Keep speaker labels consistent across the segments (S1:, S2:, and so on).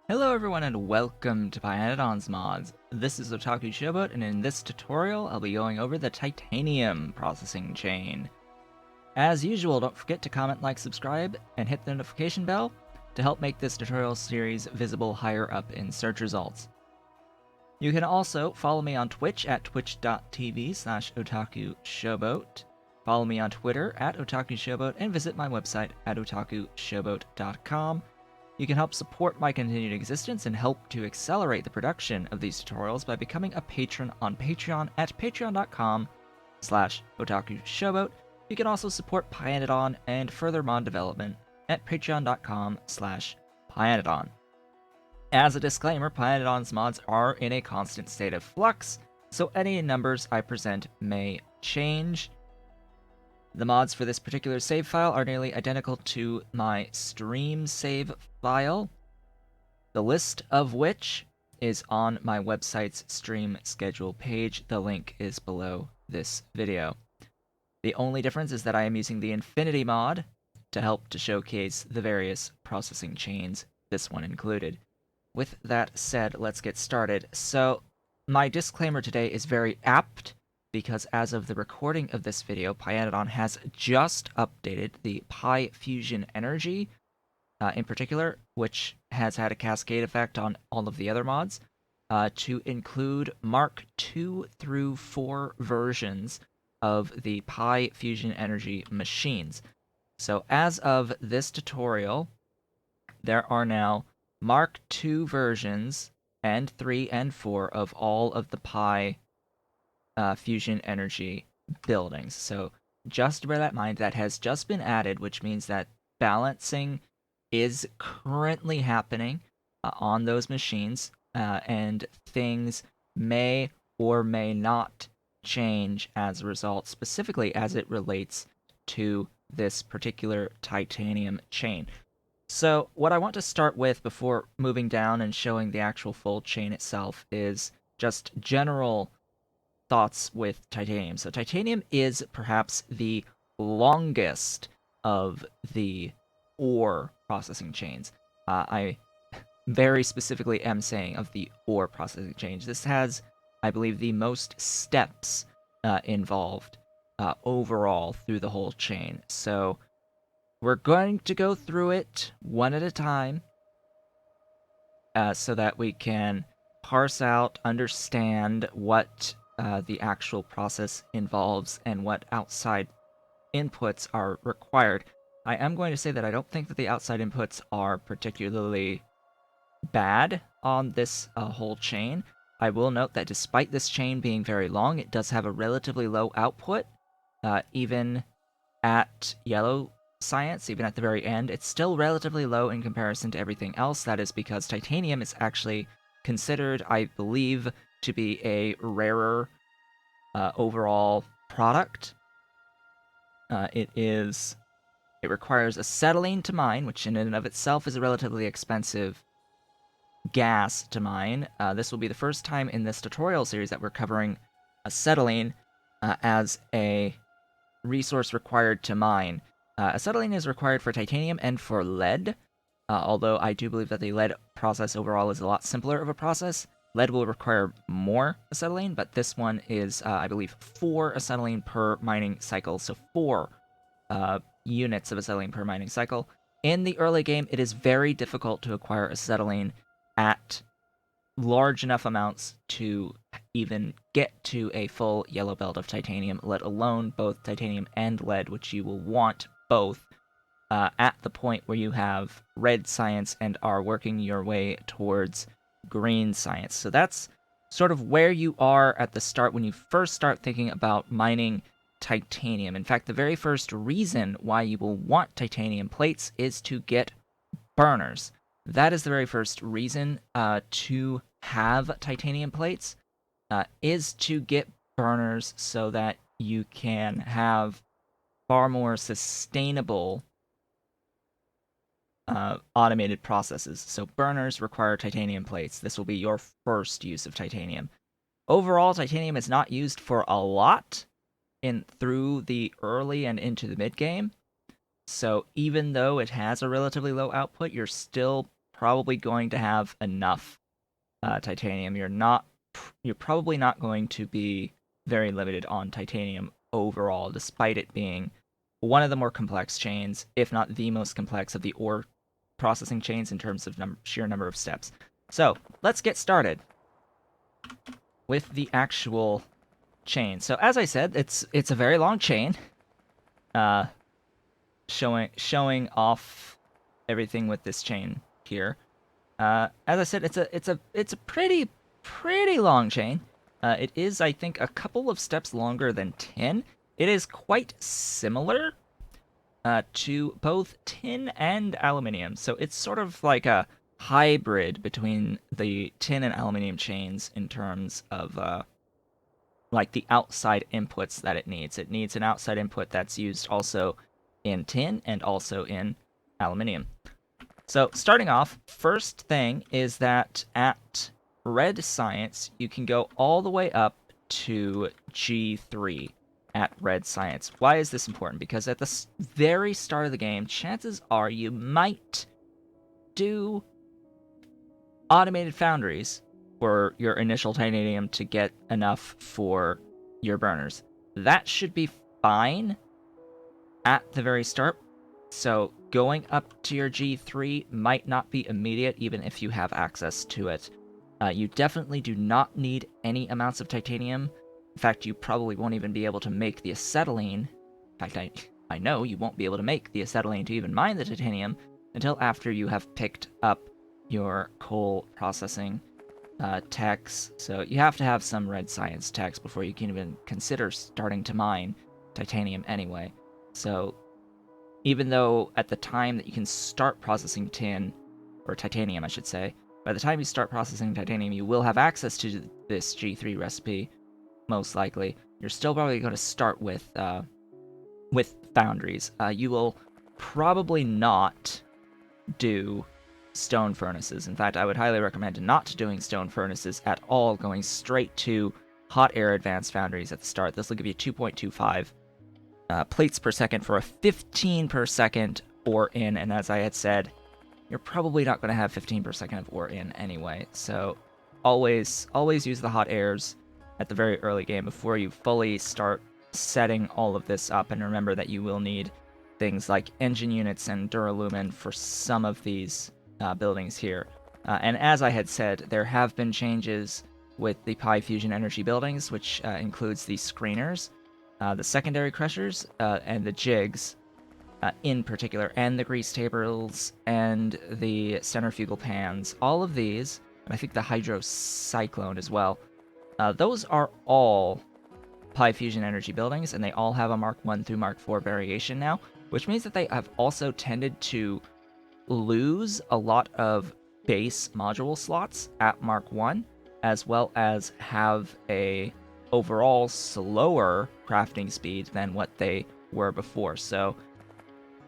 S1: Hello everyone and welcome to Pyanodons Mods. This is Otaku Showboat, and in this tutorial I'll be going over the titanium processing chain. As usual, don't forget to comment, like, subscribe, and hit the notification bell to help make this tutorial series visible higher up in search results. You can also follow me on Twitch at twitch.tv/otakushowboat, follow me on Twitter at otakushowboat, and visit my website at otakushowboat.com. You can help support my continued existence and help to accelerate the production of these tutorials by becoming a patron on Patreon at patreon.com/otakushowboat. You can also support Pyanodon and further mod development at patreon.com/Pyanodon. As a disclaimer, Pyanodon's mods are in a constant state of flux, so any numbers I present may change. The mods for this particular save file are nearly identical to my stream save file, the list of which is on my website's stream schedule page. The link is below this video. The only difference is that I am using the Infinity mod to help to showcase the various processing chains, this one included. With that said, let's get started. So, my disclaimer today is very apt, because as of the recording of this video, Pyanodon has just updated the Pi Fusion Energy, in particular, which has had a cascade effect on all of the other mods, to include Mark 2 through 4 versions of the Pi Fusion Energy machines. So as of this tutorial, there are now Mark 2 versions, and 3 and 4 of all of the Pi Fusion Energy buildings. So just bear that in mind, that has just been added, which means that balancing is currently happening on those machines, and things may or may not change as a result, specifically as it relates to this particular titanium chain. So what I want to start with before moving down and showing the actual full chain itself is just general thoughts with titanium. So titanium is perhaps the longest of the ore processing chains. I very specifically am saying of the ore processing chains. This has, I believe, the most steps involved overall through the whole chain. So we're going to go through it one at a time so that we can parse out, understand what the actual process involves and what outside inputs are required. I am going to say that I don't think that the outside inputs are particularly bad on this whole chain. I will note that despite this chain being very long, it does have a relatively low output. Even at yellow science, even at the very end, it's still relatively low in comparison to everything else. That is because titanium is actually considered, I believe, to be a rarer overall product. It requires acetylene to mine, which in and of itself is a relatively expensive gas to mine. This will be the first time in this tutorial series that we're covering acetylene as a resource required to mine. Acetylene is required for titanium and for lead, although I do believe that the lead process overall is a lot simpler of a process. Lead will require more acetylene, but this one is, I believe, 4 acetylene per mining cycle, so 4 units of acetylene per mining cycle. In the early game, it is very difficult to acquire acetylene at large enough amounts to even get to a full yellow belt of titanium, let alone both titanium and lead, which you will want both at the point where you have red science and are working your way towards green science. So that's sort of where you are at the start when you first start thinking about mining titanium. In fact, the very first reason why you will want titanium plates is to get burners. That is the very first reason to have titanium plates, is to get burners so that you can have far more sustainable automated processes. So burners require titanium plates. This will be your first use of titanium. Overall, titanium is not used for a lot through the early and into the mid game. So even though it has a relatively low output, you're still probably going to have enough titanium. You're probably not going to be very limited on titanium overall, despite it being one of the more complex chains, if not the most complex of the ore processing chains in terms of sheer number of steps. So let's get started with the actual chain. So as I said, it's a very long chain, showing off everything with this chain here. As I said, it's a pretty long chain. It is, I think, a couple of steps longer than tin. It is quite similar to both tin and aluminium. So it's sort of like a hybrid between the tin and aluminium chains in terms of like the outside inputs that it needs. It needs an outside input that's used also in tin and also in aluminium. So starting off, first thing is that at Red Science, you can go all the way up to G3 at Red Science. Why is this important? Because at the very start of the game, chances are you might do automated foundries for your initial titanium to get enough for your burners. That should be fine at the very start. So going up to your G3 might not be immediate, even if you have access to it. You definitely do not need any amounts of titanium. In fact, you probably won't even be able to make the acetylene. In fact, I know you won't be able to make the acetylene to even mine the titanium until after you have picked up your coal processing techs. So you have to have some red science techs before you can even consider starting to mine titanium anyway. So even though at the time that you can start processing tin, or titanium I should say, by the time you start processing titanium you will have access to this G3 recipe, most likely, you're still probably going to start with foundries. You will probably not do stone furnaces. In fact, I would highly recommend not doing stone furnaces at all, going straight to hot air advanced foundries at the start. This will give you 2.25 plates per second for a 15 per second ore in, and as I had said, you're probably not going to have 15 per second of ore in anyway, so always use the hot airs at the very early game before you fully start setting all of this up, and remember that you will need things like engine units and duralumin for some of these buildings here. And as I had said, there have been changes with the Pi Fusion Energy buildings, which includes the screeners, the secondary crushers, and the jigs in particular, and the grease tables, and the centrifugal pans. All of these, and I think the hydrocyclone as well, those are all Pi Fusion Energy buildings, and they all have a Mark 1 through Mark 4 variation now, which means that they have also tended to lose a lot of base module slots at Mark 1, as well as have a overall slower crafting speed than what they were before. So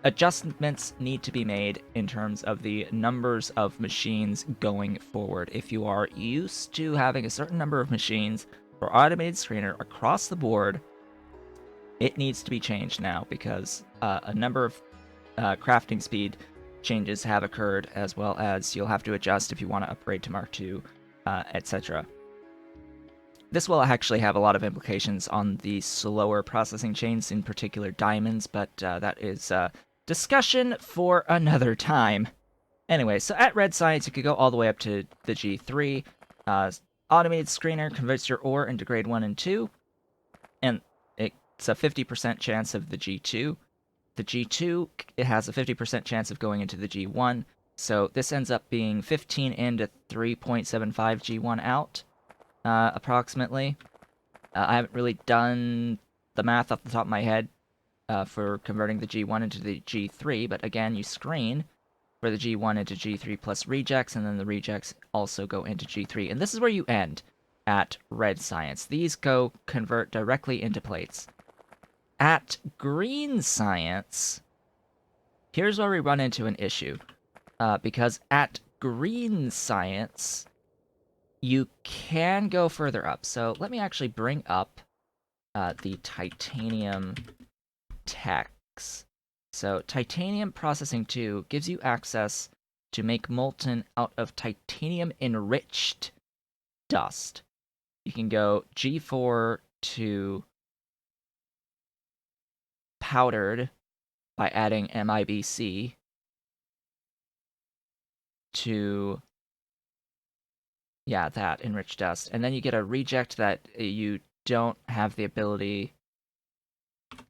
S1: adjustments need to be made in terms of the numbers of machines going forward. If you are used to having a certain number of machines for automated screener across the board, it needs to be changed now, because a number of crafting speed changes have occurred, as well as you'll have to adjust if you want to upgrade to Mark II, etc. This will actually have a lot of implications on the slower processing chains, in particular diamonds, but that is discussion for another time. Anyway, so at Red Science, you could go all the way up to the G3. Automated screener converts your ore into grade 1 and 2, and it's a 50% chance of the G2. The G2, it has a 50% chance of going into the G1, so this ends up being 15 in to 3.75 G1 out, approximately. I haven't really done the math off the top of my head for converting the G1 into the G3, but again, you screen for the G1 into G3 plus rejects, and then the rejects also go into G3. And this is where you end at Red Science. These convert directly into plates. At Green Science, here's where we run into an issue. Because at Green Science, you can go further up. So let me actually bring up the titanium techs. So Titanium Processing 2 gives you access to make molten out of titanium-enriched dust. You can go G4 to powdered by adding MIBC to, yeah, that enriched dust. And then you get a reject that you don't have the ability,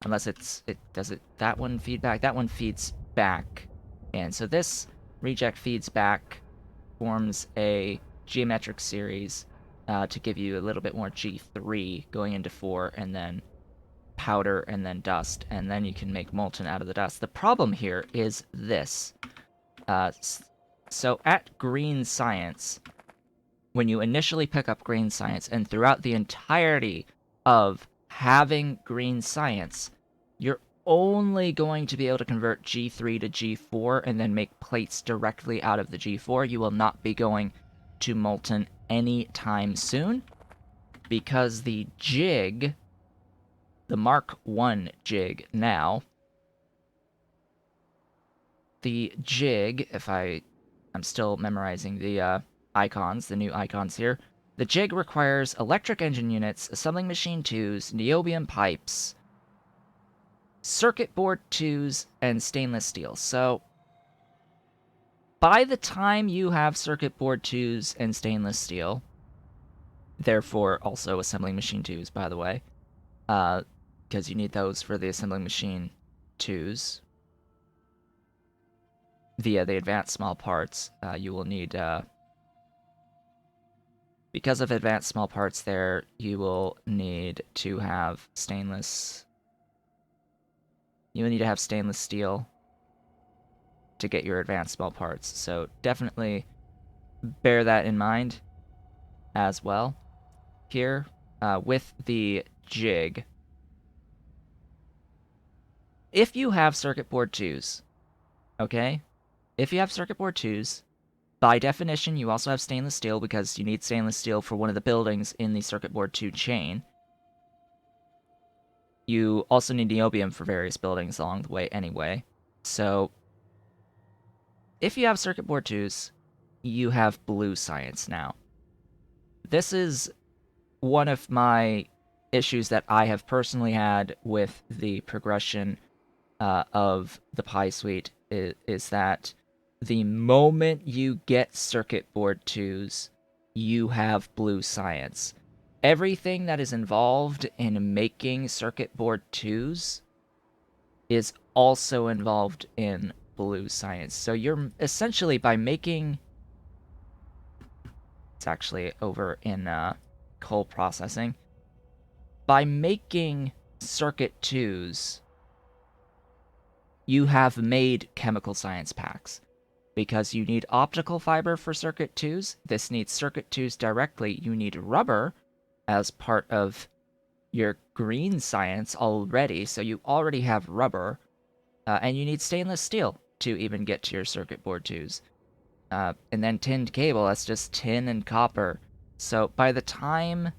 S1: unless that one feed back? That one feeds back. And so this reject feeds back, forms a geometric series to give you a little bit more G3 going into 4, and then powder, and then dust, and then you can make molten out of the dust. The problem here is this. So at Green Science, when you initially pick up Green Science, and throughout the entirety of having Green Science, you're only going to be able to convert G3 to G4 and then make plates directly out of the G4. You will not be going to molten anytime soon, because the jig, the Mark 1 jig now, the jig, if I'm still memorizing the icons, the new icons here, the jig requires electric engine units, assembling machine 2s, niobium pipes, circuit board 2s, and stainless steel. So by the time you have circuit board 2s and stainless steel, therefore also assembling machine 2s, by the way, because you need those for the assembling machine 2s via the advanced small parts, you will need, because of advanced small parts there, you will need to have stainless steel to get your advanced small parts. So definitely bear that in mind as well. Here, with the jig, if you have circuit board 2s, okay? If you have circuit board 2s, by definition, you also have stainless steel, because you need stainless steel for one of the buildings in the circuit board 2 chain. You also need niobium for various buildings along the way anyway. So if you have circuit board 2s, you have blue science now. This is one of my issues that I have personally had with the progression of the Pi Suite, is that the moment you get circuit board 2s, you have blue science. Everything that is involved in making circuit board 2s is also involved in blue science. So you're essentially, by making... It's actually over in coal processing. By making circuit 2s, you have made chemical science packs. Because you need optical fiber for circuit 2s, this needs circuit 2s directly. You need rubber as part of your green science already, so you already have rubber. And you need stainless steel to even get to your circuit board 2s. And then tinned cable, that's just tin and copper. So by the time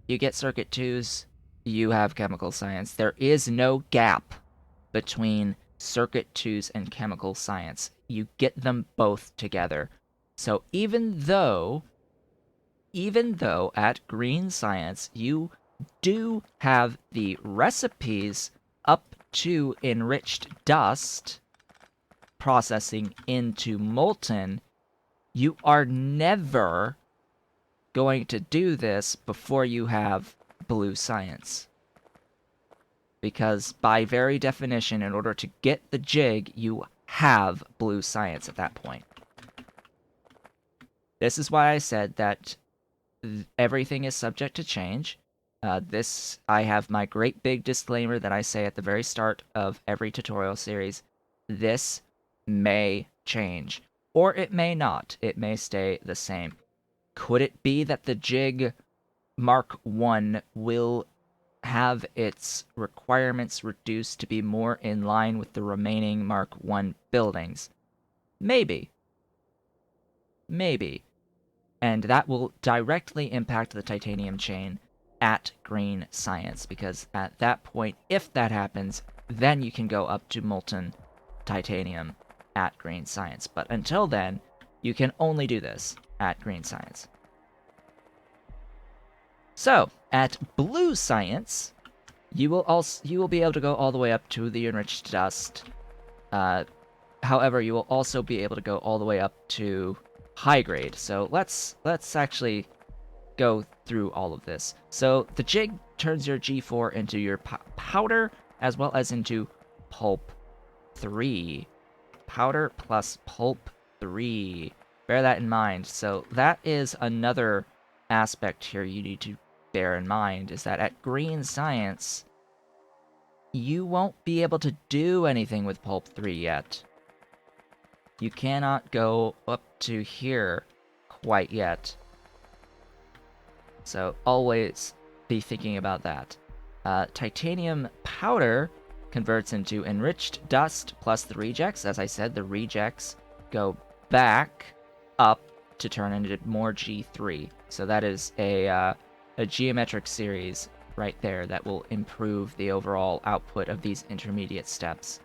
S1: you get circuit 2s, you have chemical science. There is no gap between circuit 2s and chemical science. You get them both together. So even though at Green Science you do have the recipes up to enriched dust processing into molten, you are never going to do this before you have blue science. Because by very definition, in order to get the jig, you have blue science at that point. This is why I said that everything is subject to change. I have my great big disclaimer that I say at the very start of every tutorial series. This may change, or it may not. It may stay the same. Could it be that the jig Mark 1 will have its requirements reduced to be more in line with the remaining Mark 1 buildings? Maybe. Maybe. And that will directly impact the titanium chain at Green Science, because at that point, if that happens, then you can go up to molten titanium. at green science. But until then, you can only do this at green science. So, at blue science, you will be able to go all the way up to the enriched dust. However, you will also be able to go all the way up to high grade. So let's actually go through all of this. So the jig turns your G4 into your powder, as well as into pulp 3. Powder plus pulp 3. Bear that in mind. So that is another aspect here you need to bear in mind, is that at green science, you won't be able to do anything with pulp 3 yet. You cannot go up to here quite yet. So always be thinking about that. Titanium powder converts into enriched dust plus the rejects. As I said, the rejects go back up to turn into more G3. So that is a geometric series right there that will improve the overall output of these intermediate steps.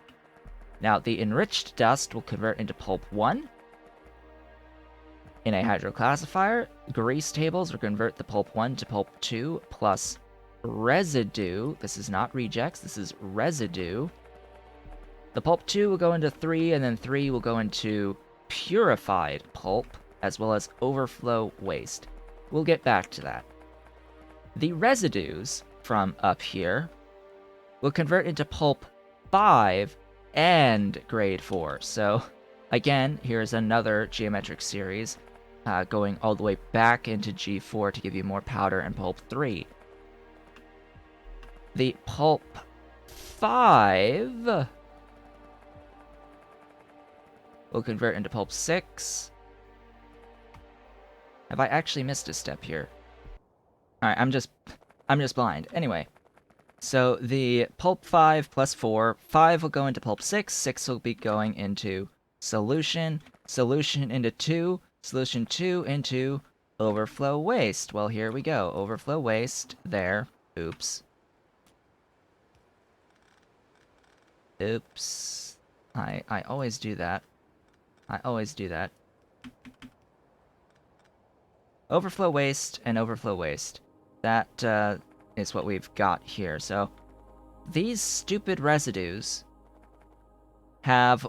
S1: Now, the enriched dust will convert into pulp 1. In a hydroclassifier, grease tables will convert the pulp 1 to pulp 2 plus residue. This is not rejects, this is residue. The pulp 2 will go into 3, and then 3 will go into purified pulp, as well as overflow waste. We'll get back to that. The residues from up here will convert into pulp 5 and grade 4. So, again, here's another geometric series going all the way back into G4 to give you more powder and pulp 3. The pulp 5 will convert into pulp 6. Have I actually missed a step here? Alright, I'm just blind. Anyway, so the pulp 5 plus 4, 5 will go into pulp 6, 6 will be going into solution, solution into 2, solution 2 into overflow waste. Well, here we go. Overflow waste, there. Oops. Oops. I always do that. I always do that. Overflow waste and overflow waste. That is what we've got here. So these stupid residues have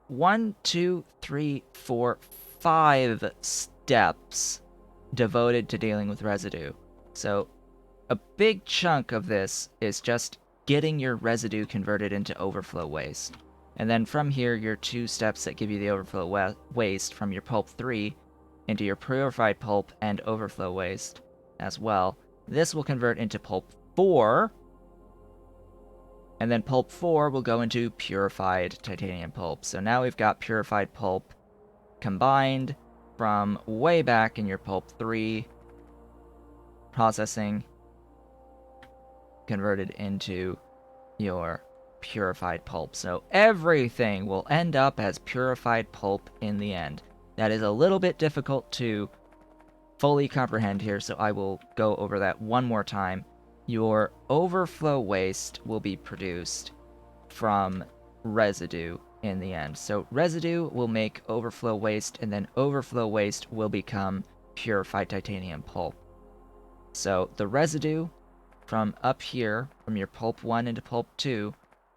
S1: 1, 2, 3, 4, 5 steps devoted to dealing with residue. So a big chunk of this is just getting your residue converted into overflow waste. And then from here, your 2 steps that give you the overflow waste from your pulp 3 into your purified pulp and overflow waste as well. This will convert into pulp 4, and then pulp 4 will go into purified titanium pulp. So now we've got purified pulp combined from way back in your pulp 3 processing, converted into your purified pulp. So everything will end up as purified pulp in the end. That is a little bit difficult to fully comprehend here, so I will go over that one more time. Your overflow waste will be produced from residue in the end. So residue will make overflow waste, and then overflow waste will become purified titanium pulp. So the residue from up here, from your pulp 1 into pulp 2,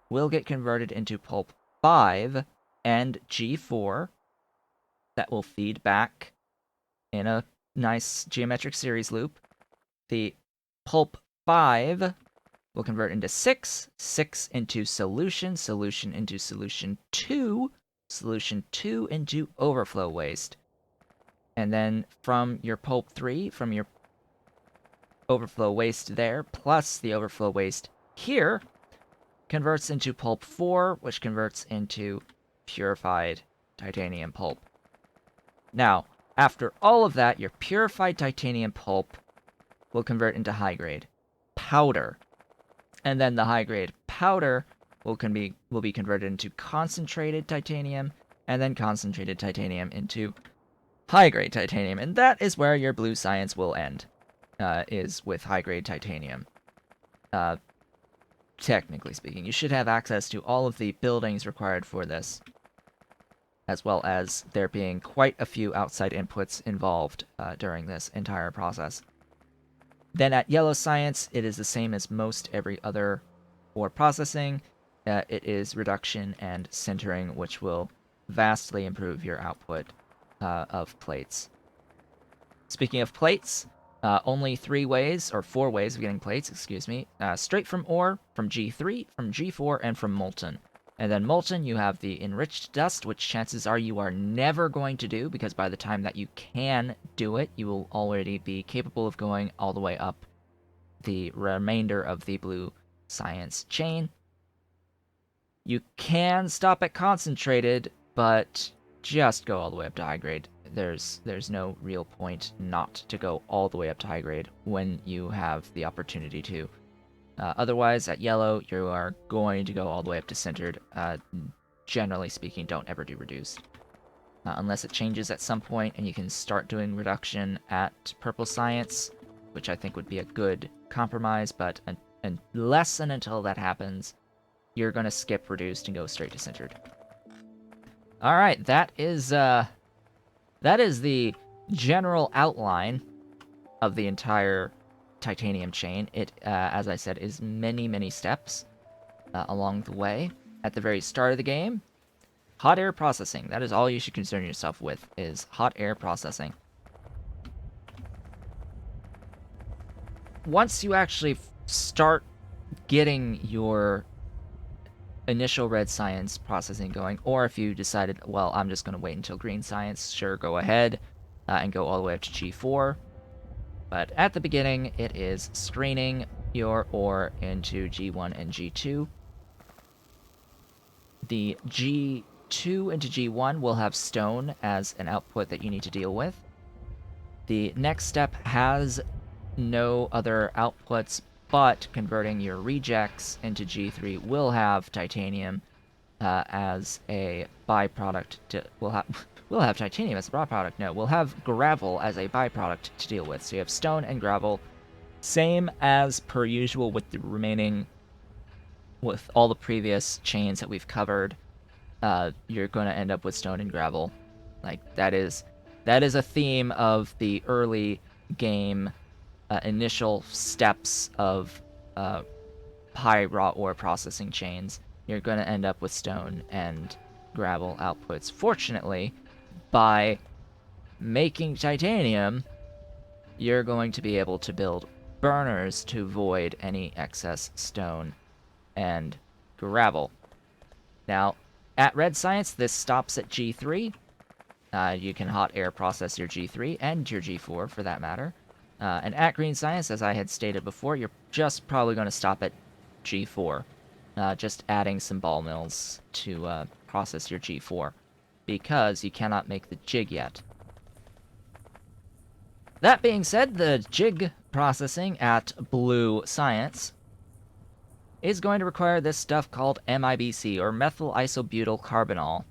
S1: will get converted into pulp 5 and G4 that will feed back in a nice geometric series loop. The pulp 5 will convert into 6, 6 into solution, solution into solution 2, solution 2 into overflow waste. And then from your pulp 3, from your overflow waste there, plus the overflow waste here, converts into pulp 4, which converts into purified titanium pulp. Now, after all of that, your purified titanium pulp will convert into high-grade powder. And then the high-grade powder will be converted into concentrated titanium, and then concentrated titanium into high-grade titanium. And that is where your blue science will end, is with high-grade titanium. Technically speaking, you should have access to all of the buildings required for this. as well as there being quite a few outside inputs involved during this entire process. Then at yellow science, it is the same as most every other ore processing. It is reduction and sintering, which will vastly improve your output of plates. Speaking of plates, only 3 ways, or 4 ways of getting plates, excuse me. Straight from ore, from G3, from G4, and from molten. And then molten, you have the enriched dust, which chances are you are never going to do, because by the time that you can do it, you will already be capable of going all the way up the remainder of the blue science chain. You can stop at concentrated, but just go all the way up to high grade. There's no real point not to go all the way up to high grade when you have the opportunity to. Otherwise, at yellow, you are going to go all the way up to centered. Generally speaking, don't ever do reduced. Unless it changes at some point and you can start doing reduction at purple science, which I think would be a good compromise, but unless and until that happens, you're going to skip reduced and go straight to centered. Alright, that is the general outline of the entire titanium chain. It, as I said, is many, many steps along the way. At the very start of the game, hot air processing. That is all you should concern yourself with, is hot air processing. Once you actually start getting your initial red science processing going, or if you decided, well, I'm just going to wait until green science, sure, go ahead and go all the way up to G4. But at the beginning, it is screening your ore into G1 and G2. The G2 into G1 will have stone as an output that you need to deal with. The next step has no other outputs, but converting your rejects into G3 will have titanium as a byproduct. We'll have titanium as a byproduct. No, we'll have gravel as a byproduct to deal with. So you have stone and gravel, same as per usual with the remaining, with all the previous chains that we've covered. You're going to end up with stone and gravel. Like that is a theme of the early game. Initial steps of high raw ore processing chains, you're going to end up with stone and gravel outputs. Fortunately, by making titanium, you're going to be able to build burners to void any excess stone and gravel. Now, at red science, this stops at G3. You can hot air process your G3 and your G4 for that matter. And at green science, as I had stated before, you're just probably going to stop at G4. Just adding some ball mills to process your G4, because you cannot make the jig yet. That being said, the jig processing at blue science is going to require this stuff called MIBC, or methyl isobutyl carbonyl.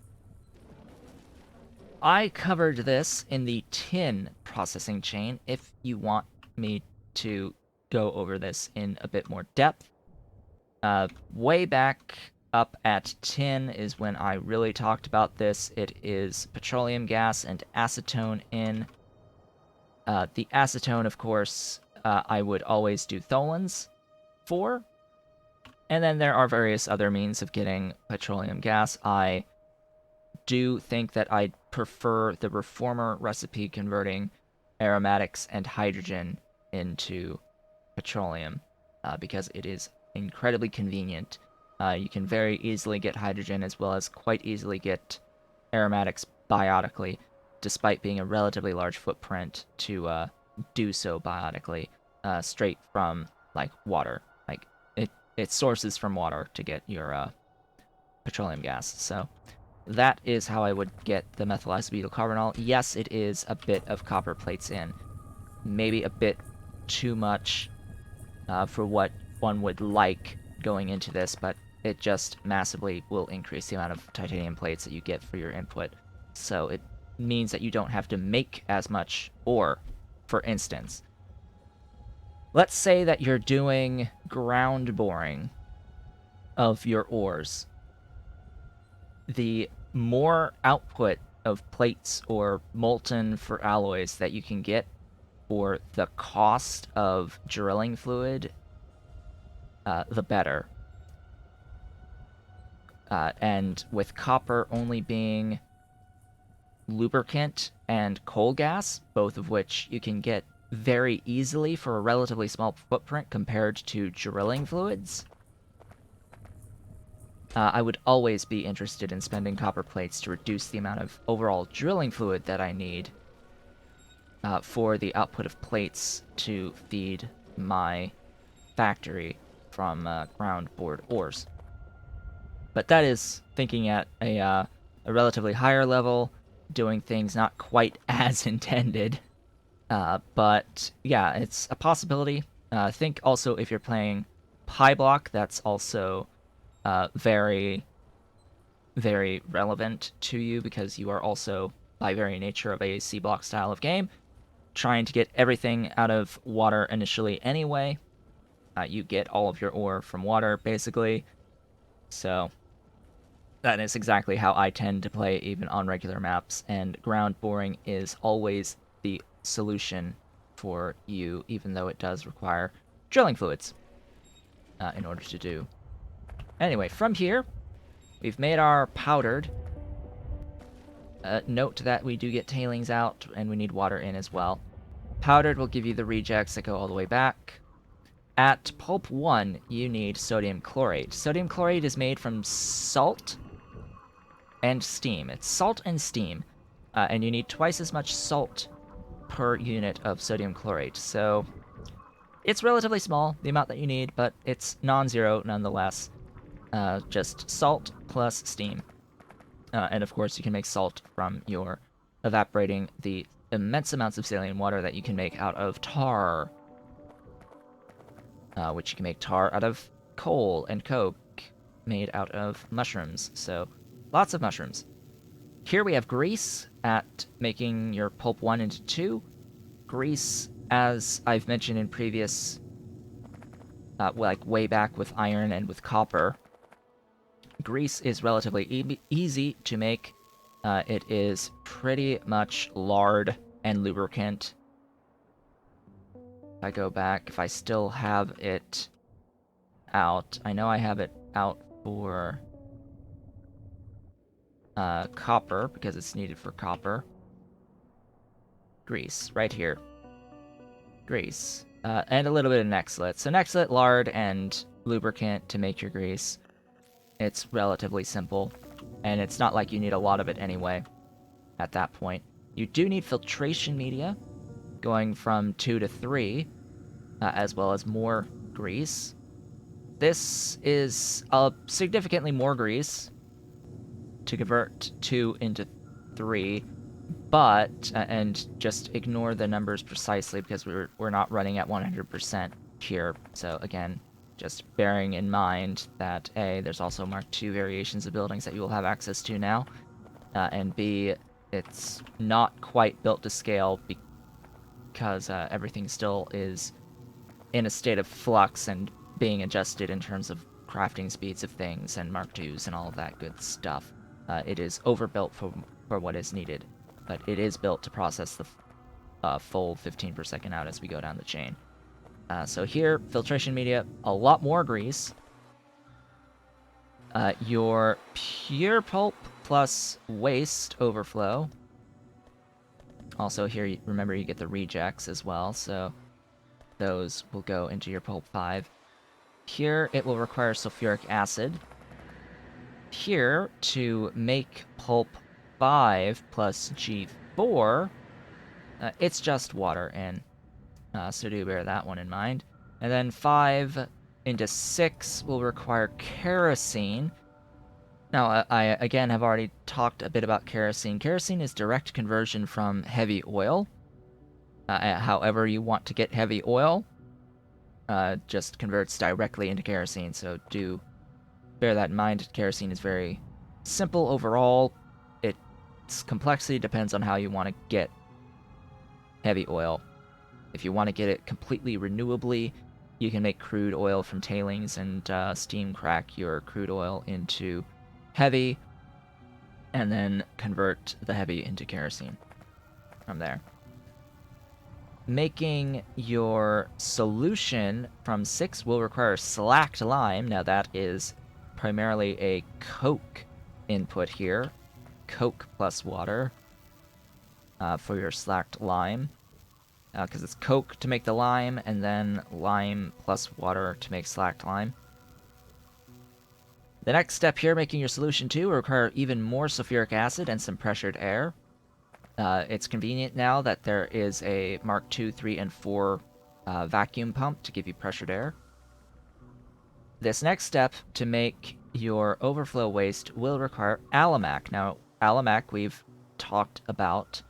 S1: I covered this in the tin processing chain. If you want me to go over this in a bit more depth, way back up at tin is when I really talked about this. It is petroleum gas and acetone in. The acetone, of course, I would always do tholins for. And then there are various other means of getting petroleum gas. I do think that I prefer the reformer recipe converting aromatics and hydrogen into petroleum because it is incredibly convenient. You can very easily get hydrogen as well as quite easily get aromatics biotically, despite being a relatively large footprint to do so biotically straight from like water. Like it sources from water to get your petroleum gas. So that is how I would get the methyl isobutyl carbonyl. Yes, it is a bit of copper plates in. Maybe a bit too much for what one would like going into this, but it just massively will increase the amount of titanium plates that you get for your input. So it means that you don't have to make as much ore. For instance, let's say that you're doing ground boring of your ores. The more output of plates or molten for alloys that you can get for the cost of drilling fluid, the better. And with copper only being lubricant and coal gas, both of which you can get very easily for a relatively small footprint compared to drilling fluids, I would always be interested in spending copper plates to reduce the amount of overall drilling fluid that I need for the output of plates to feed my factory from ground bored ores. But that is thinking at a relatively higher level, doing things not quite as intended. But yeah, it's a possibility. I think also if you're playing Pi Block, that's also very, very relevant to you because you are also, by very nature of a C block style of game, trying to get everything out of water initially anyway. You get all of your ore from water, basically. So that is exactly how I tend to play even on regular maps, and ground boring is always the solution for you, even though it does require drilling fluids in order to do. Anyway, from here, we've made our powdered. Note that we do get tailings out, and we need water in as well. Powdered will give you the rejects that go all the way back. At Pulp 1, you need sodium chlorate. Sodium chlorate is made from salt and steam. It's salt and steam, and you need twice as much salt per unit of sodium chlorate. So it's relatively small, the amount that you need, but it's non-zero nonetheless. Just salt plus steam. And of course, you can make salt from your evaporating the immense amounts of saline water that you can make out of tar, which you can make tar out of coal and coke made out of mushrooms. So lots of mushrooms. Here we have grease at making your pulp 1 into 2. Grease, as I've mentioned in previous, like way back with iron and with copper, grease is relatively easy to make. It is pretty much lard and lubricant. If I go back, if I still have it out, I know I have it out for copper, because it's needed for copper. Grease, right here. Grease. And a little bit of Nexlet. So Nexlet, lard, and lubricant to make your grease. It's relatively simple, and it's not like you need a lot of it anyway at that point. You do need filtration media, going from 2 to 3, as well as more grease. This is significantly more grease to convert 2 into 3, but, and just ignore the numbers precisely because we're not running at 100% here. So again, just bearing in mind that A, there's also Mark II variations of buildings that you will have access to now, and B, it's not quite built to scale because everything still is in a state of flux and being adjusted in terms of crafting speeds of things and Mark IIs and all of that good stuff. It is overbuilt for what is needed, but it is built to process the full 15 per second out as we go down the chain. So here, filtration media, a lot more grease. Your pure pulp plus waste overflow. Also here, remember you get the rejects as well, so those will go into your pulp 5. Here, it will require sulfuric acid. Here, to make pulp 5 plus G4, it's just water in. So do bear that one in mind. And then 5 into 6 will require kerosene. Now, I again have already talked a bit about kerosene. Kerosene is direct conversion from heavy oil. However you want to get heavy oil, just converts directly into kerosene. So do bear that in mind. Kerosene is very simple overall. Its complexity depends on how you want to get heavy oil. If you want to get it completely renewably, you can make crude oil from tailings and steam crack your crude oil into heavy. and then convert the heavy into kerosene from there. Making your solution from 6 will require slacked lime. Now that is primarily a Coke input here. Coke plus water for your slacked lime. Because it's Coke to make the lime, and then lime plus water to make slacked lime. The next step here, making your solution 2, will require even more sulfuric acid and some pressured air. It's convenient now that there is a Mark II, 3, and 4 vacuum pump to give you pressured air. This next step to make your overflow waste will require alamac. Now, alamac we've talked about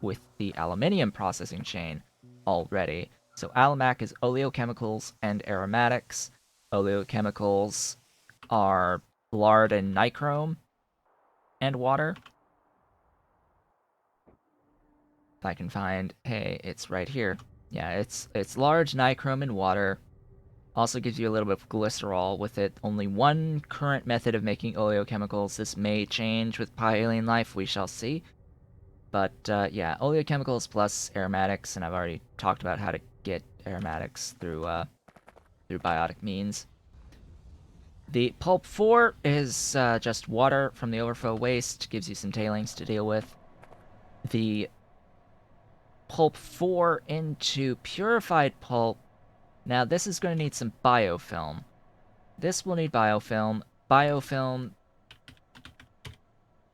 S1: with the aluminium processing chain already. So alamac is oleochemicals and aromatics. Oleochemicals are lard and nichrome and water. If I can find, hey, it's right here. Yeah, it's lard, nichrome, and water. Also gives you a little bit of glycerol with it. Only one current method of making oleochemicals. This may change with alien life, we shall see. But yeah, oleochemicals plus aromatics, and I've already talked about how to get aromatics through biotic means. The pulp 4 is just water from the overflow waste, gives you some tailings to deal with. The pulp 4 into purified pulp. Now this is going to need some biofilm. This will need biofilm. Biofilm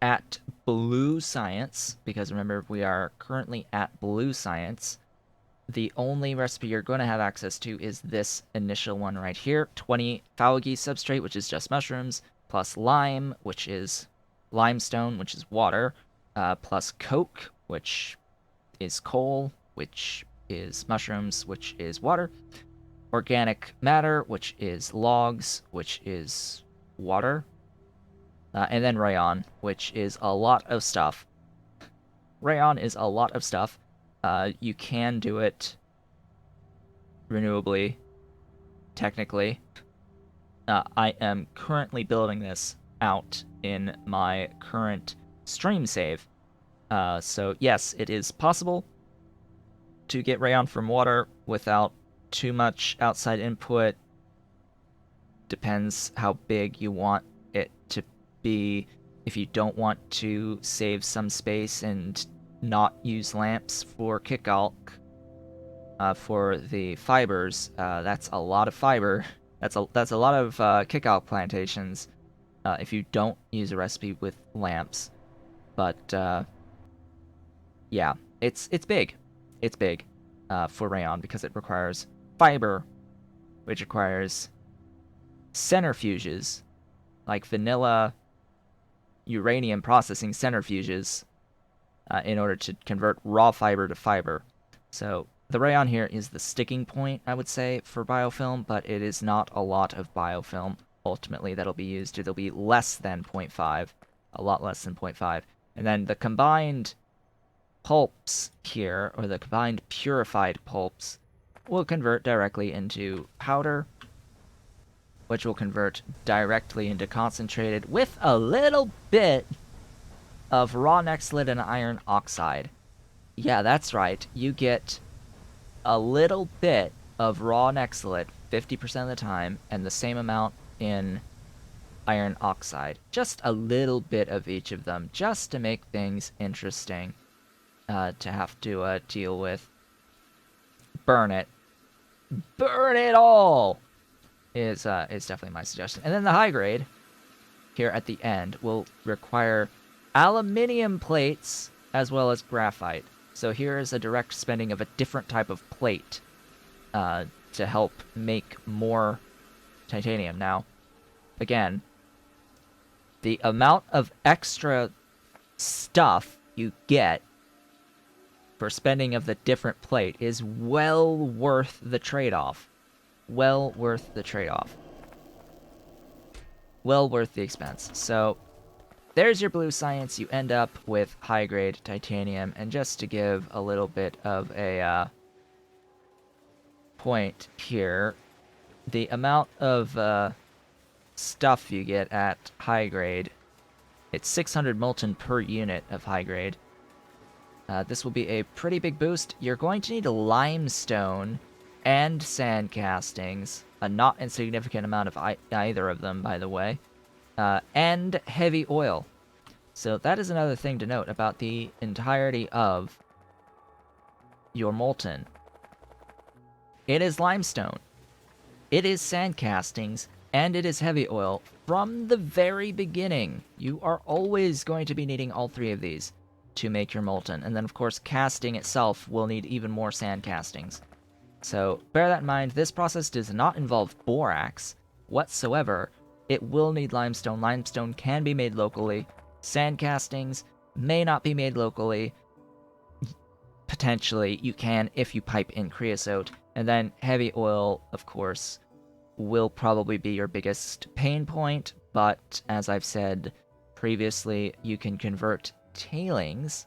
S1: at Blue Science, because remember, we are currently at Blue Science. The only recipe you're going to have access to is this initial one right here. 20 Faugi substrate, which is just mushrooms, plus lime, which is limestone, which is water, plus coke, which is coal, which is mushrooms, which is water, organic matter, which is logs, which is water, and then rayon, which is a lot of stuff. Rayon is a lot of stuff. You can do it renewably, technically. I am currently building this out in my current stream save. So yes, it is possible to get rayon from water without too much outside input. Depends how big you want it to be. If you don't want to save some space and not use lamps for kickalk for the fibers, that's a lot of fiber. That's a lot of kickalk plantations if you don't use a recipe with lamps. But yeah, it's big. It's big for rayon because it requires fiber, which requires centrifuges, like vanilla uranium processing centrifuges, in order to convert raw fiber to fiber. So the rayon here is the sticking point, I would say, for biofilm, but it is not a lot of biofilm ultimately that'll be used. It'll be less than 0.5, a lot less than 0.5. And then the combined pulps here, or the combined purified pulps, will convert directly into powder, which will convert directly into concentrated with a little bit of raw nextlet and iron oxide. Yeah, that's right. You get a little bit of raw nextlet 50% of the time, and the same amount in iron oxide. Just a little bit of each of them, just to make things interesting to have to deal with. Burn it. Burn it all! Is definitely my suggestion. And then the high grade, here at the end, will require aluminium plates as well as graphite. So here is a direct spending of a different type of plate to help make more titanium. Now, again, the amount of extra stuff you get for spending of the different plate is well worth the trade-off. Well worth the trade-off. Well worth the expense. So there's your Blue Science. You end up with high-grade titanium. And just to give a little bit of a point here, the amount of stuff you get at high-grade It's 600 molten per unit of high grade. This will be a pretty big boost. You're going to need limestone and sand castings, a not insignificant amount of either of them, by the way, and heavy oil. So that is another thing to note about the entirety of your molten. It is limestone, it is sand castings, and it is heavy oil from the very beginning. You are always going to be needing all three of these to make your molten. And then, of course, casting itself will need even more sand castings. So bear that in mind. This process does not involve borax whatsoever. It will need limestone. Limestone can be made locally. Sand castings may not be made locally. Potentially, you can if you pipe in creosote. And then heavy oil, of course, will probably be your biggest pain point. But as I've said previously, you can convert tailings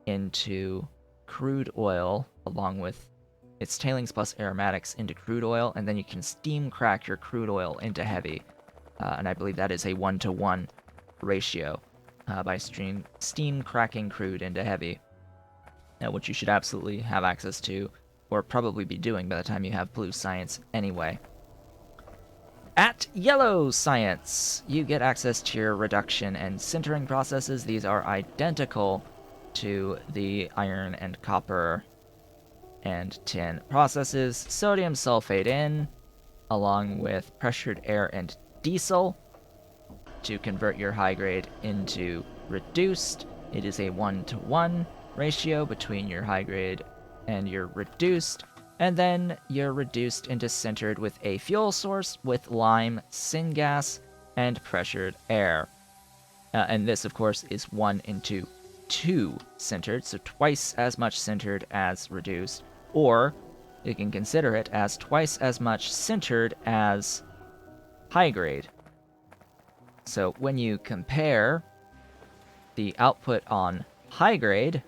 S1: into crude oil, along with its tailings plus aromatics into crude oil, and then you can steam crack your crude oil into heavy. And I believe that is a 1-to-1 ratio by steam cracking crude into heavy, which you should absolutely have access to, or probably be doing by the time you have blue science anyway. At yellow science, you get access to your reduction and sintering processes. These are identical to the iron and copper and tin processes. Sodium sulfate in, along with pressured air and diesel to convert your high grade into reduced. It is a 1-to-1 ratio between your high grade and your reduced. And then you're reduced into sintered with a fuel source with lime, syngas, and pressured air. And this, of course, is 1-into-2 sintered, so twice as much sintered as reduced. Or you can consider it as twice as much sintered as high grade. So when you compare the output on high grade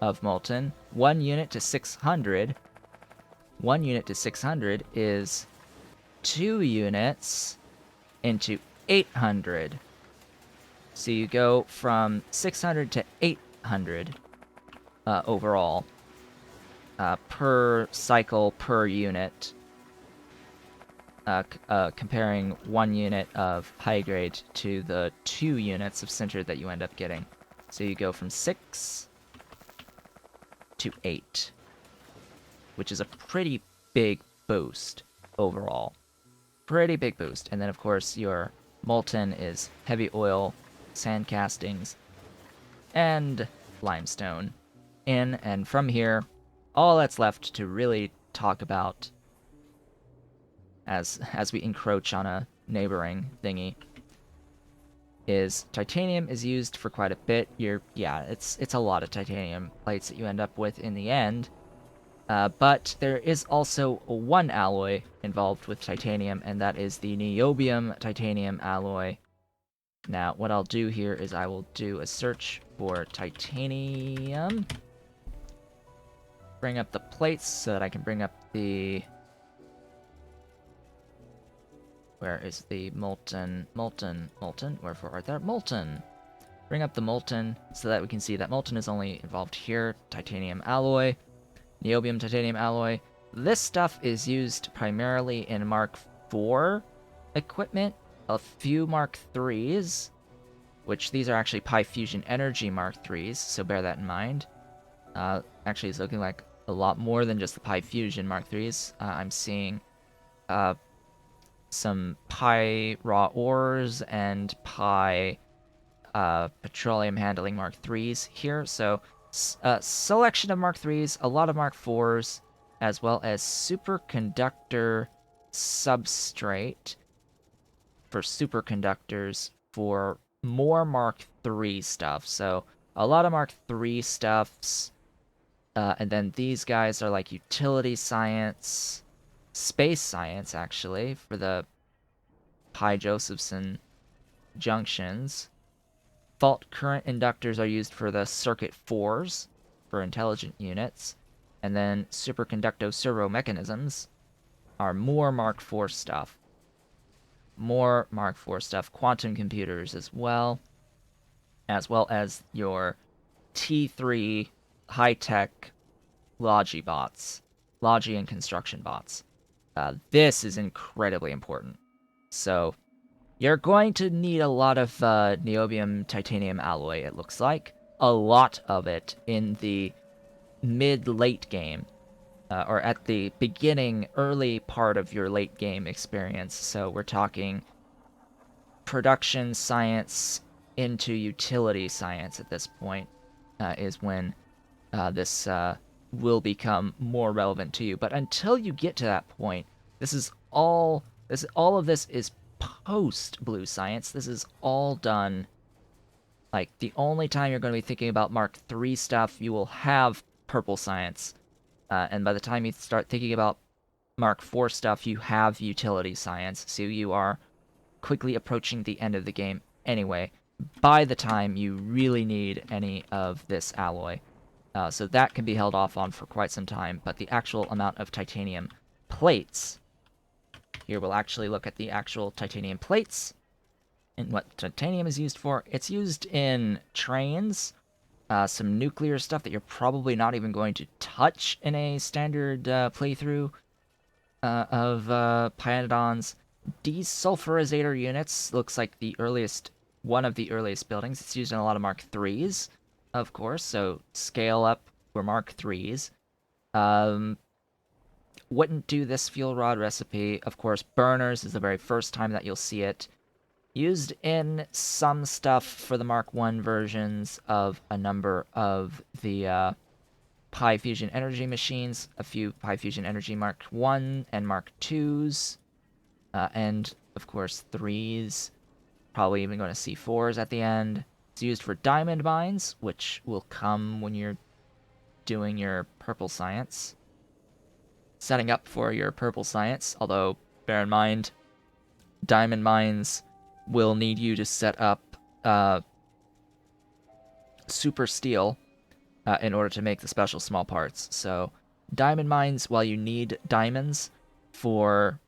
S1: of molten, 1 unit to 600, 1 unit to 600 is 2 units into 800. So you go from 600 to 800 overall per cycle per unit, comparing 1 unit of high grade to the 2 units of sintered that you end up getting. So you go from 6 to 8. Which is a pretty big boost overall. Pretty big boost. And then, of course, your molten is heavy oil, sand castings, and limestone in. And from here, all that's left to really talk about as we encroach on a neighboring thingy is titanium is used for quite a bit. It's a lot of titanium plates that you end up with in the end. But there is also one alloy involved with titanium, and that is the Niobium titanium alloy. Now, what I'll do here is I will do a search for titanium. Bring up the plates so that I can bring up the... Where is the molten? Wherefore art thou? Molten! Bring up the molten so that we can see that molten is only involved here. Titanium alloy. Niobium titanium alloy. This stuff is used primarily in Mark IV equipment, a few Mark IIIs, which these are actually Pi Fusion Energy Mark IIIs, so bear that in mind. Actually, it's looking like a lot more than just the Pi Fusion Mark IIIs. I'm seeing some Pi raw ores and Pi petroleum handling Mark IIIs here, so selection of Mark IIIs, a lot of Mark IVs, as well as superconductor substrate for superconductors for more Mark III stuff. So a lot of Mark III stuffs, and then these guys are like utility science, space science actually, for the Pi-Josephson junctions. Fault current inductors are used for the circuit 4s for intelligent units, and then superconducto servo mechanisms are more Mark IV stuff. More Mark IV stuff. Quantum computers as well. as well as your T3 high-tech Logi bots, Logi and construction bots. This is incredibly important. So you're going to need a lot of Niobium titanium alloy, it looks like. A lot of it in the mid-late game, or at the beginning, early part of your late game experience. So we're talking production science into utility science at this point, is when this will become more relevant to you. But until you get to that point, this is all of this is post blue science. This is all done. Like, the only time you're going to be thinking about Mark III stuff, you will have purple science. And by the time you start thinking about Mark IV stuff, you have utility science. So you are quickly approaching the end of the game anyway, by the time you really need any of this alloy. So that can be held off on for quite some time, but the actual amount of titanium plates, here we'll actually look at the actual titanium plates and what titanium is used for. It's used in trains, some nuclear stuff that you're probably not even going to touch in a standard playthrough of Pyanodons. Desulfurizator units looks like one of the earliest buildings. It's used in a lot of Mark IIIs, of course, so scale up for Mark IIIs. Wouldn't do this fuel rod recipe. Of course, burners is the very first time that you'll see it. Used in some stuff for the Mark I versions of a number of the Pi Fusion Energy machines, a few Pi Fusion Energy Mark I and Mark IIs, and, of course, 3s. Probably even going to see 4s at the end. It's used for diamond mines, which will come when you're doing your purple science. Setting up for your purple science, although bear in mind, diamond mines will need you to set up super steel in order to make the special small parts. So diamond mines, while you need diamonds for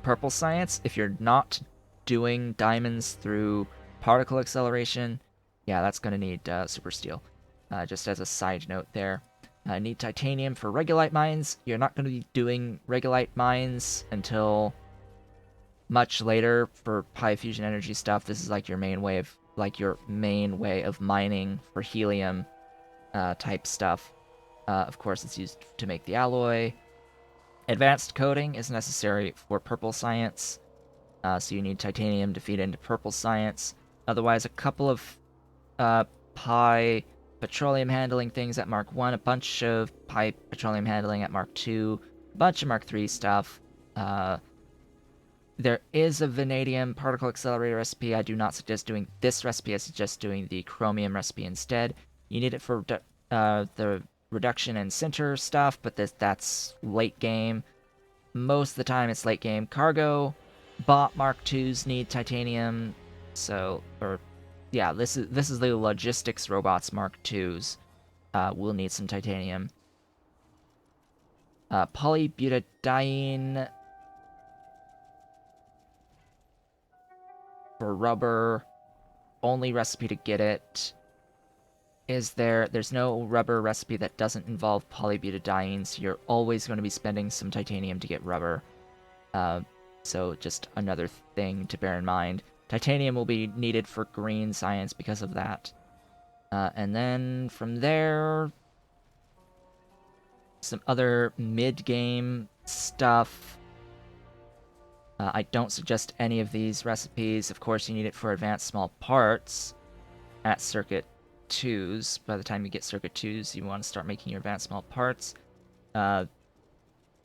S1: purple science, if you're not doing diamonds through particle acceleration, yeah, that's going to need super steel. Just as a side note there. Need titanium for regolite mines. You're not going to be doing regolite mines until much later for Pi Fusion Energy stuff. This is like your main way of mining for helium type stuff. Of course, it's used to make the alloy. Advanced coating is necessary for purple science, so you need titanium to feed into purple science. Otherwise, a couple of Pi petroleum handling things at Mark I, a bunch of Pi petroleum handling at Mark II, a bunch of Mark III stuff. There is a vanadium particle accelerator recipe. I do not suggest doing this recipe. I suggest doing the chromium recipe instead. You need it for the reduction and sinter stuff, but that's late game. Most of the time it's late game. Cargo bot Mark IIs need titanium, this is the logistics robots Mark IIs will need some titanium. Polybutadiene for rubber, only recipe to get it. There's no rubber recipe that doesn't involve polybutadiene, so you're always going to be spending some titanium to get rubber. So just another thing to bear in mind. Titanium will be needed for green science because of that. And then from there, some other mid-game stuff. I don't suggest any of these recipes. Of course, you need it for advanced small parts at Circuit 2s. By the time you get Circuit 2s, you want to start making your advanced small parts. The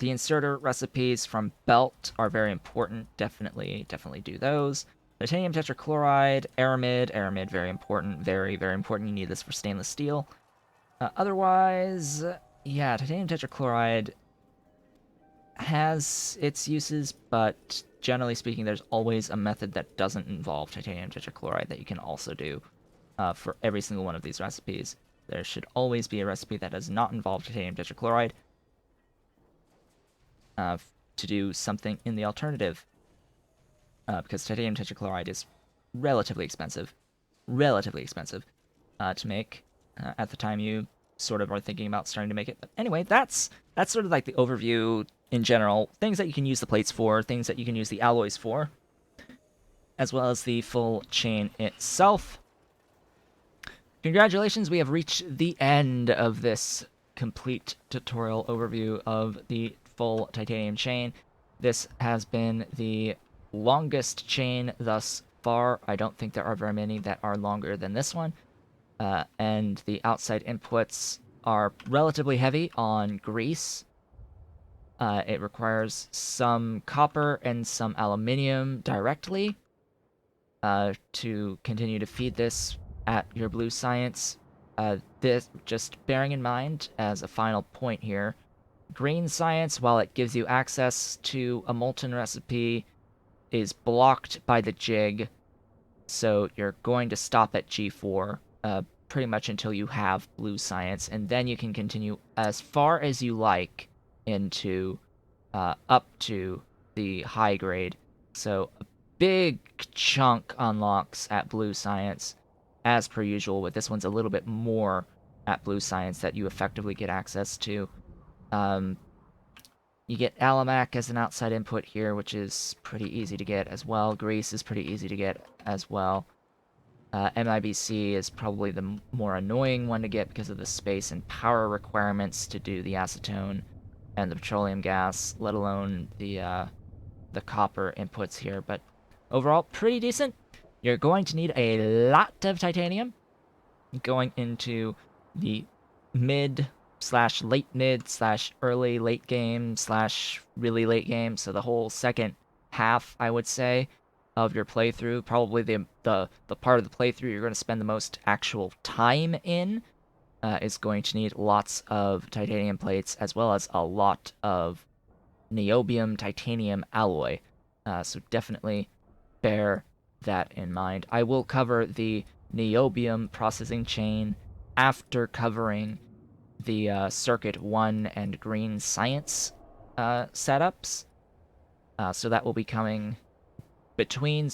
S1: inserter recipes from Belt are very important. Definitely do those. Titanium tetrachloride, aramid, very important, very important. You need this for stainless steel. Otherwise, yeah, titanium tetrachloride has its uses, but generally speaking, there's always a method that doesn't involve titanium tetrachloride that you can also do for every single one of these recipes. There should always be a recipe that does not involve titanium tetrachloride to do something in the alternative. Because titanium tetrachloride is relatively expensive. relatively expensive to make at the time you sort of are thinking about starting to make it. But anyway, that's sort of like the overview in general. Things that you can use the plates for, things that you can use the alloys for, as well as the full chain itself. Congratulations, we have reached the end of this complete tutorial overview of the full titanium chain. This has been the longest chain thus far. I don't think there are very many that are longer than this one. And the outside inputs are relatively heavy on grease. It requires some copper and some aluminium directly to continue to feed this at your blue science. This, just bearing in mind as a final point here, green science, while it gives you access to a molten recipe, is blocked by the jig, so you're going to stop at G4 pretty much until you have blue science, and then you can continue as far as you like into up to the high grade. So a big chunk unlocks at blue science, as per usual, but this one's a little bit more at blue science that you effectively get access to. You get Alamac as an outside input here, which is pretty easy to get as well. Grease is pretty easy to get as well. MIBC is probably the more annoying one to get because of the space and power requirements to do the acetone and the petroleum gas, let alone the copper inputs here. But overall, pretty decent. You're going to need a lot of titanium going into the mid/late mid/early late game/really late game. So the whole second half, I would say, of your playthrough, probably the part of the playthrough you're going to spend the most actual time in, is going to need lots of titanium plates as well as a lot of niobium titanium alloy. So definitely bear that in mind. I will cover the niobium processing chain after covering the circuit 1 and green science setups. So that will be coming between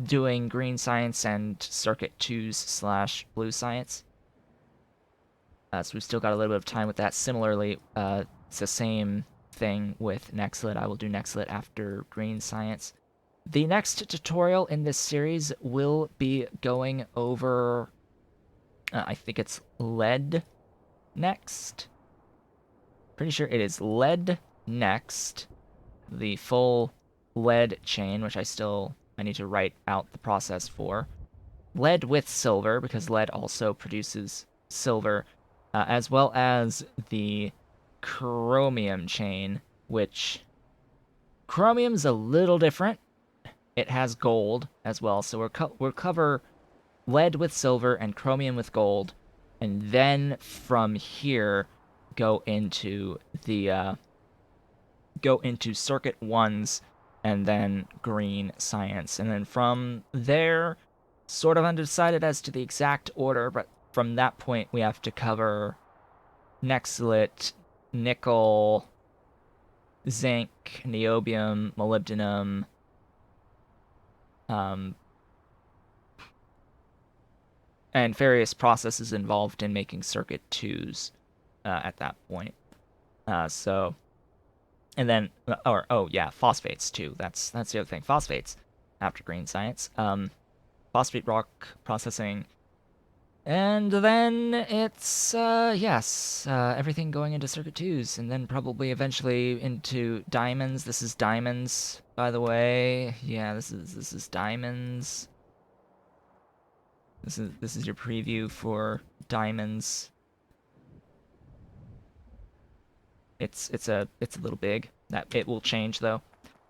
S1: doing green science and circuit 2/blue science. So we've still got a little bit of time with that. Similarly, it's the same thing with Nextlit. I will do Nextlit after green science. The next tutorial in this series will be going over, I think it's lead next. Pretty sure it is lead next. The full lead chain, which I need to write out the process for. Lead with silver, because lead also produces silver, as well as the chromium chain, which chromium's a little different. It has gold as well, so we'll cover lead with silver and chromium with gold, and then from here go into circuit 1s and then green science, and then from there, sort of undecided as to the exact order, but from that point we have to cover Nextlit, nickel, zinc, niobium, molybdenum, and various processes involved in making circuit 2s at that point. And then, phosphates too. That's the other thing. Phosphates after green science. Phosphate rock processing. And then it's, everything going into circuit 2s, and then probably eventually into diamonds. This is diamonds, by the way. Yeah, this is diamonds. This is your preview for diamonds. It's a little big. That it will change though.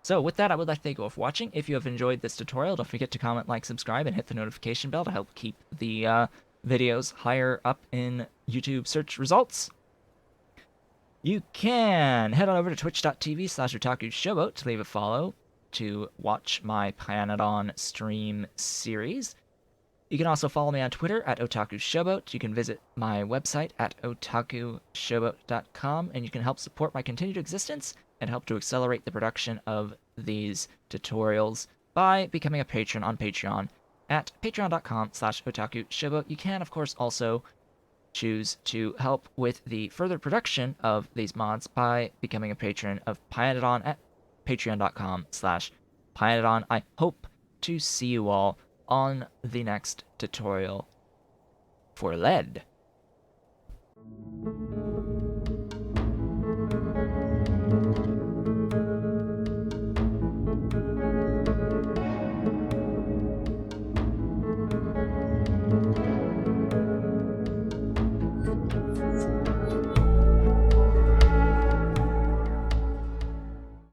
S1: So with that, I would like to thank you all for watching. If you have enjoyed this tutorial, don't forget to comment, like, subscribe, and hit the notification bell to help keep the videos higher up in YouTube search results. You can head on over to twitch.tv/Otaku Showboat to leave a follow to watch my Pyanodon stream series. You can also follow me on Twitter at Otaku Showboat. You can visit my website at otakushowboat.com, and you can help support my continued existence and help to accelerate the production of these tutorials by becoming a patron on Patreon at patreon.com/otaku showboat. You can, of course, also choose to help with the further production of these mods by becoming a patron of Pyanodon at patreon.com/Pyanodon. I hope to see you all on the next tutorial for lead.